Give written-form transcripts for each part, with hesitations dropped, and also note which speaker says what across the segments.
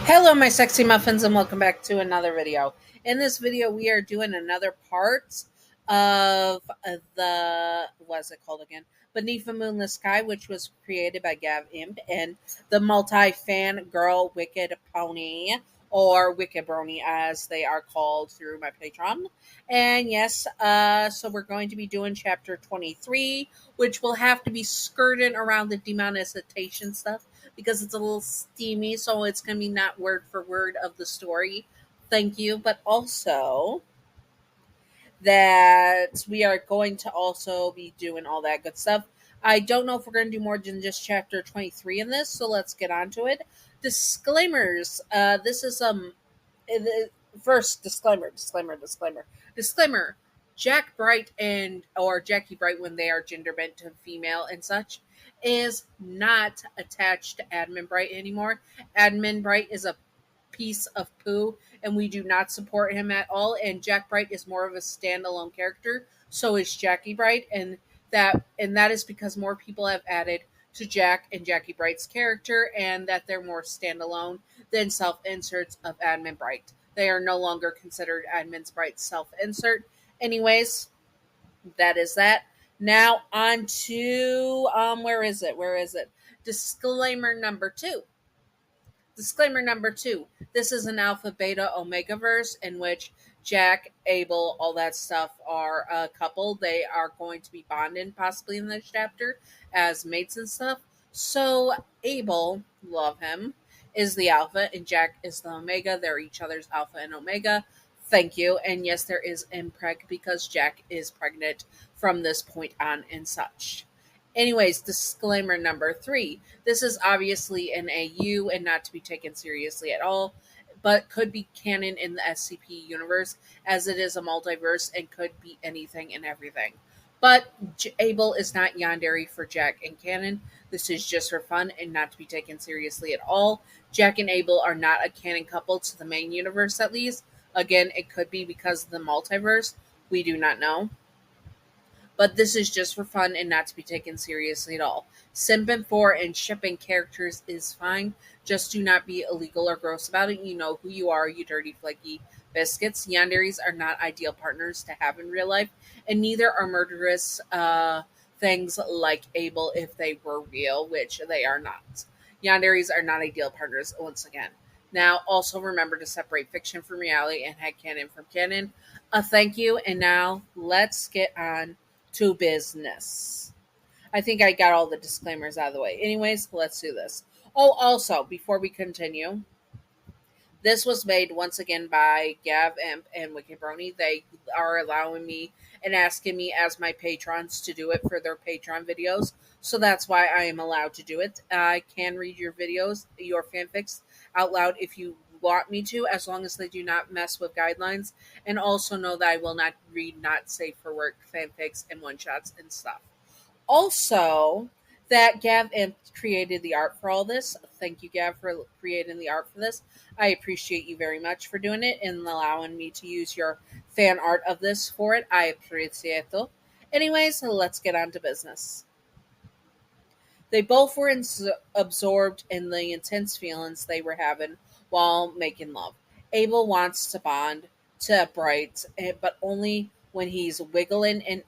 Speaker 1: Hello, my sexy muffins, and welcome back to another video. In this video, we are doing another part of what's it called again? Beneath the Moonless Sky, which was created by Gav Imp and the multi-fan girl Wicked Pony, or Wicked Brony, as they are called through my Patreon. And yes, so we're going to be doing chapter 23, which will have to be skirting around the demonetization stuff because it's a little steamy, so it's going to be not word for word of the story. Thank you. But also that we are going to also be doing all that good stuff. I don't know if we're going to do more than just chapter 23 in this, so let's get on to it. Disclaimers. This is first disclaimer. Jack Bright or Jackie Bright, when they are gender bent to female and such, is not attached to Admin Bright anymore. Admin Bright is a piece of poo, and we do not support him at all. And Jack Bright is more of a standalone character. So is Jackie Bright, and that is because more people have added to Jack and Jackie Bright's character, and that they're more standalone than self inserts of Admin Bright. They are no longer considered Admin Bright's self insert. Anyways, that is that. Now on to where is it? Disclaimer number 2. Disclaimer number 2. This is an alpha beta omega verse in which Jack, Abel, all that stuff are a couple. They are going to be bonded possibly in this chapter as mates and stuff. So Abel, love him, is the alpha and Jack is the omega. They're each other's alpha and omega. Thank you. And yes, there is impreg because Jack is pregnant from this point on and such. Anyways, disclaimer number 3. This is obviously an AU and not to be taken seriously at all, but could be canon in the SCP universe as it is a multiverse and could be anything and everything. But Abel is not yandere for Jack and canon. This is just for fun and not to be taken seriously at all. Jack and Abel are not a canon couple to the main universe, at least. Again, it could be because of the multiverse. We do not know. But this is just for fun and not to be taken seriously at all. Simping for and shipping characters is fine. Just do not be illegal or gross about it. You know who you are, you dirty flaky biscuits. Yanderes are not ideal partners to have in real life, and neither are murderous things like Abel if they were real, which they are not. Yanderes are not ideal partners, once again. Now, also remember to separate fiction from reality and headcanon from canon. Thank you, and now let's get on to business. I think I got all the disclaimers out of the way. Anyways, let's do this. Oh, also, before we continue, this was made once again by Gav Imp and Wicked Brony. They are allowing me and asking me as my patrons to do it for their Patreon videos. So that's why I am allowed to do it. I can read your videos, your fanfics, out loud if you want me to, as long as they do not mess with guidelines. And also know that I will not read not safe for work fanfics and one-shots and stuff. Also, that Gav Imp created the art for all this. Thank you, Gav, for creating the art for this. I appreciate you very much for doing it and allowing me to use your fan art of this for it. I appreciate it. Anyways, let's get on to business. They both were absorbed in the intense feelings they were having while making love. Abel wants to bond to Bright, but only when he's wiggling in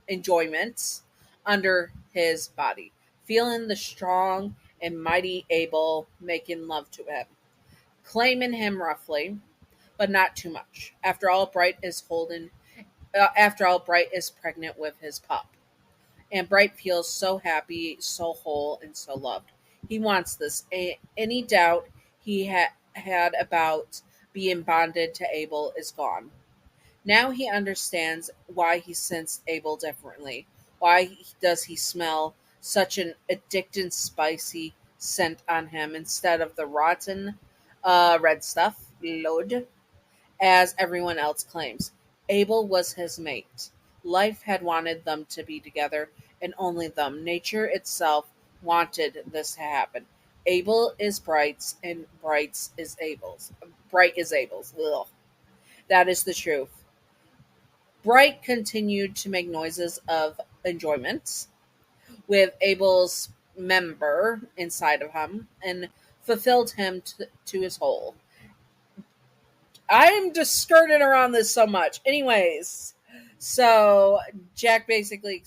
Speaker 1: enjoyment under his body, feeling the strong and mighty Abel making love to him, claiming him roughly, but not too much. After all, Bright is pregnant with his pup. And Bright feels so happy, so whole, and so loved. He wants this. Any doubt he had about being bonded to Abel is gone. Now he understands why he sensed Abel differently. Why does he smell such an addicting, spicy scent on him instead of the rotten red stuff, lode, as everyone else claims? Abel was his mate. Life had wanted them to be together, and only them. Nature itself wanted this to happen. Abel is Bright's, and Bright's is Abel's. Bright is Abel's. Ugh. That is the truth. Bright continued to make noises of enjoyment, with Abel's member inside of him and fulfilled him to his whole. I'm just skirting around this so much. Anyways, so Jack basically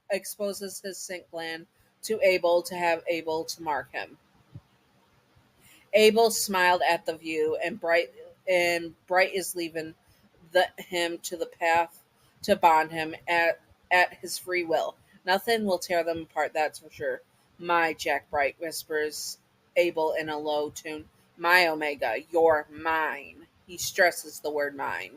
Speaker 1: exposes his scent gland to Abel to have Abel to mark him. Abel smiled at the view, and Bright is leaving him to the path to bond him at his free will. Nothing will tear them apart, that's for sure. My Jack Bright, whispers Abel in a low tune. My Omega, you're mine. He stresses the word mine,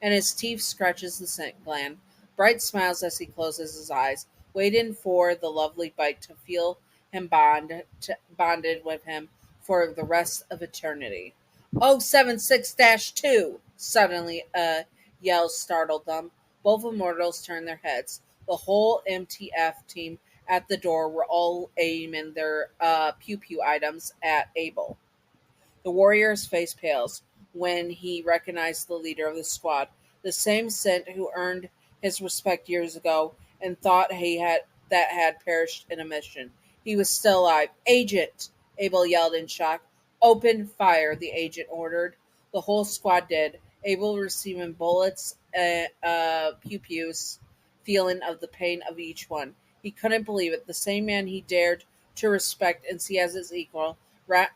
Speaker 1: and his teeth scratches the scent gland. Bright smiles as he closes his eyes, waiting for the lovely bite to feel him bonded with him for the rest of eternity. 076-2! Suddenly a yell startled them. Both immortals turned their heads. The whole MTF team at the door were all aiming their pew-pew items at Abel. The warrior's face pales when he recognized the leader of the squad, the same Scent who earned his respect years ago and thought had perished in a mission. He was still alive. Agent! Abel yelled in shock. Open fire, the agent ordered. The whole squad did. Abel receiving bullets, pew-pews, feeling of the pain of each one. He couldn't believe it. The same man he dared to respect and see as his equal,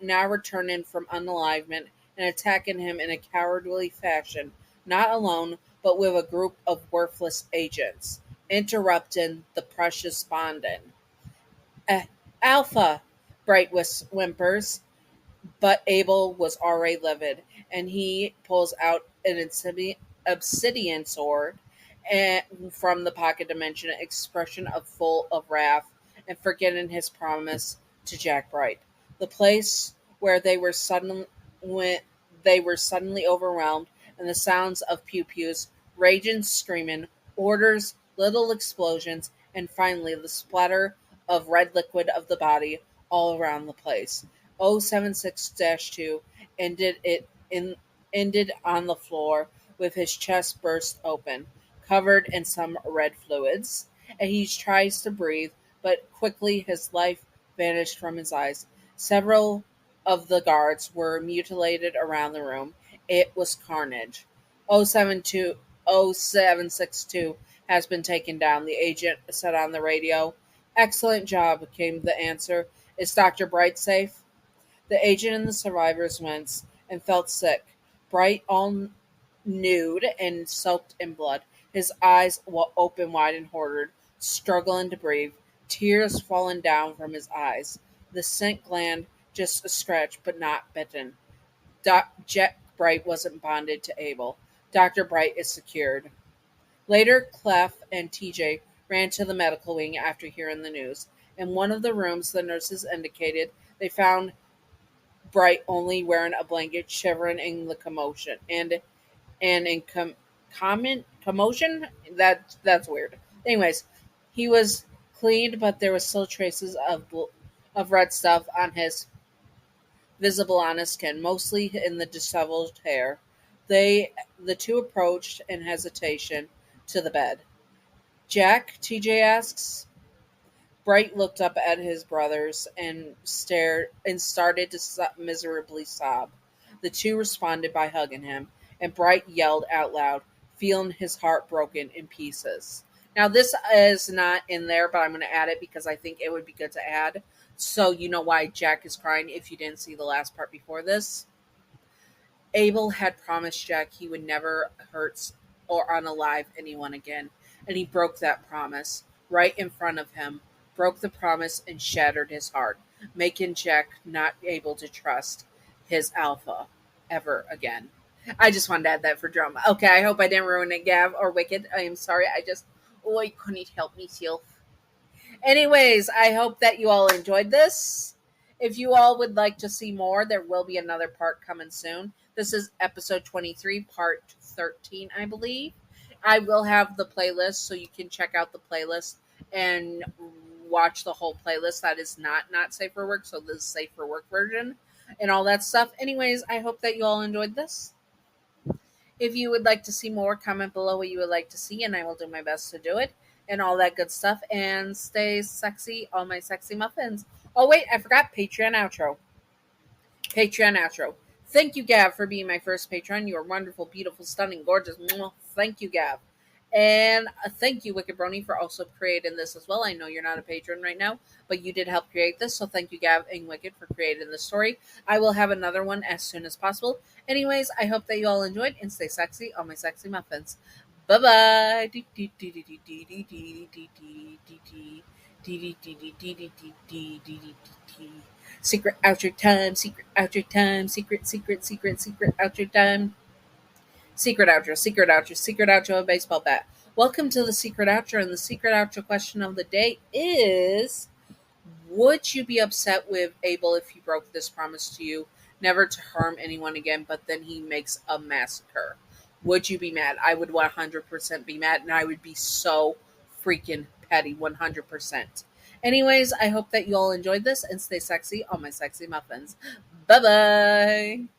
Speaker 1: now returning from unalivement and attacking him in a cowardly fashion, not alone, but with a group of worthless agents, interrupting the precious bonding. Alpha, Bright whimpers, but Abel was already livid, and he pulls out an obsidian sword from the pocket dimension, an expression of full of wrath and forgetting his promise to Jack Bright. The place where they were suddenly overwhelmed, and the sounds of pew-pews, raging, screaming, orders, little explosions, and finally the splatter of red liquid of the body all around the place. 076-2 ended on the floor with his chest burst open, covered in some red fluids, and he tries to breathe, but quickly his life vanished from his eyes. Several of the guards were mutilated around the room. It was carnage. 0762 has been taken down, the agent said on the radio. Excellent job, came the answer. Is Dr. Bright safe? The agent and the survivors winced and felt sick. Bright, all nude and soaked in blood, his eyes open wide and horrid, struggling to breathe, tears falling down from his eyes. The scent gland just a scratch, but not bitten. Jack Bright wasn't bonded to Abel. Dr. Bright is secured. Later, Clef and TJ ran to the medical wing after hearing the news. In one of the rooms the nurses indicated, they found Bright only wearing a blanket, shivering in the commotion. And in commotion? That's weird. Anyways, he was cleaned, but there was still traces of red stuff on his visible on his skin, mostly in the disheveled hair. The two approached in hesitation to the bed. Jack, TJ asks. Bright looked up at his brothers and started to miserably sob. The two responded by hugging him, and Bright yelled out loud, feeling his heart broken in pieces. Now, this is not in there, but I'm going to add it because I think it would be good to add. So you know why Jack is crying if you didn't see the last part before this. Abel had promised Jack he would never hurt or unalive anyone again, and he broke that promise right in front of him, broke the promise and shattered his heart, making Jack not able to trust his Alpha ever again. I just wanted to add that for drama. Okay, I hope I didn't ruin it, Gav or Wicked. I am sorry. I couldn't help myself. Anyways, I hope that you all enjoyed this. If you all would like to see more, there will be another part coming soon. This is episode 23, part 13, I believe. I will have the playlist, so you can check out the playlist and watch the whole playlist. That is not safe for work, so this is safe for work version and all that stuff. Anyways, I hope that you all enjoyed this. If you would like to see more, comment below what you would like to see, and I will do my best to do it. and all that good stuff. And stay sexy, all my sexy muffins. Oh, wait, I forgot Patreon outro. Patreon outro. Thank you, Gav, for being my first patron. You are wonderful, beautiful, stunning, gorgeous. Mwah. Thank you, Gav. And thank you, Wicked Brony, for also creating this as well. I know you're not a patron right now, but you did help create this. So thank you, Gav and Wicked, for creating this story. I will have another one as soon as possible. Anyways, I hope that you all enjoyed and stay sexy on my sexy muffins. Bye bye. Secret outro time, secret outro time, secret outro time. Secret outro, secret outro, a baseball bat. Welcome to the secret outro, and the secret outro question of the day is: would you be upset with Abel if he broke this promise to you, never to harm anyone again, but then he makes a massacre? Would you be mad? I would 100% be mad, and I would be so freaking petty, 100%. Anyways, I hope that you all enjoyed this and stay sexy on my sexy muffins. Bye bye.